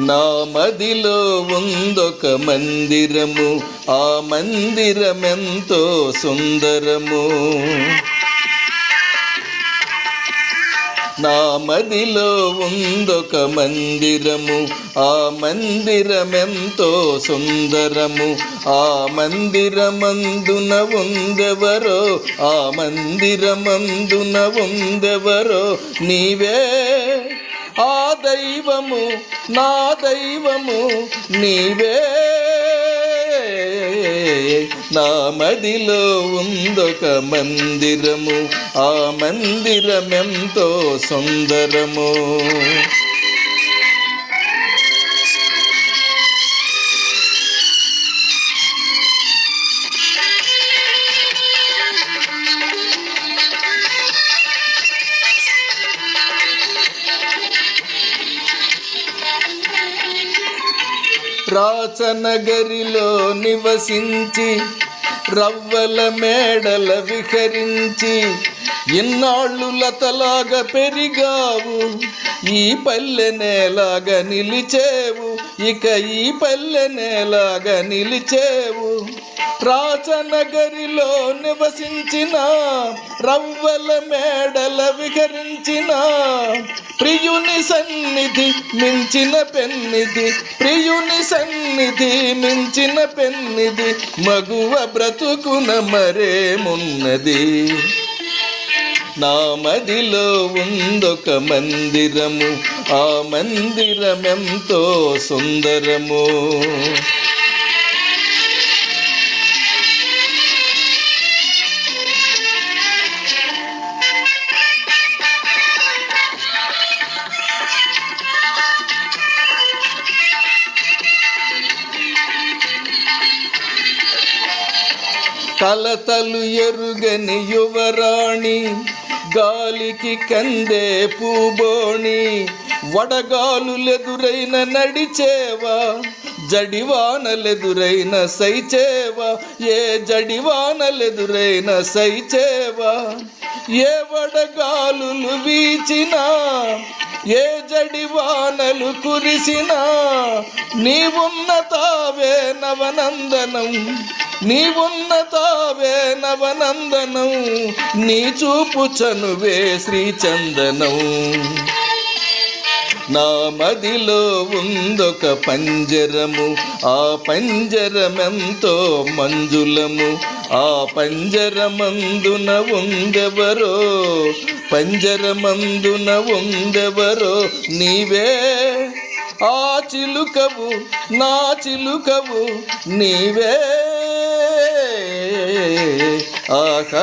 నా మదిలో ఉందొక మందిరము, ఆ మందిరమెంతో సుందరము. నా మదిలో ఉందొక మందిరము, ఆ మందిరమెంతో సుందరము. ఆ మందిరమందున ఉందెవరో, ఆ మందిరమందున ఉందెవరో, నీవే ఆ దైవము, నా దైవము నీవే. నా మదిలో ఉందొక మందిరము, ఆ మందిరమెంతో సుందరము. రాచనగరిలో నివసించి రవ్వల మేడల విహరించి ఇన్నాళ్ళు లతలాగా పెరిగావు, ఈ పల్లెనేలాగా నిలిచేవు, ఇక ఈ పల్లెనేలాగా నిలిచేవు. రాచనగరిలో నివసించిన రవ్వల మేడల విహరించిన ప్రియుని సన్నిధి మించిన పెన్నిధి, ప్రియుని సన్నిధి మించిన పెన్నిధి, మగువ బ్రతుకున మరేమున్నది. నా మదిలో ఉందొక మందిరము, ఆ మందిరమెంతో సుందరము. కలతలు ఎరుగని యువరాణి, గాలికి కందే పూబోణి, వడగాలులెదురైన నడిచేవా, జడివానలెదురైన సైచేవా, ఏ జడివానలెదురైన సైచేవా. ఏ వడగాలులు వీచినా, ఏ జడివానలు కురిసినా, నీవున్న తావే నవనందనం, నీవున్న తావే నవనందనం, నీ చూపు చనువే శ్రీచందనం. నా మదిలో ఉందొక పంజరము, ఆ పంజరమెంతో మంజులము. ఆ పంజరమందున ఉందెవరో, పంజరమందున ఉందెవరో, నీవే ఆ చిలుకవు, నా చిలుకవు నీవే. ఆహా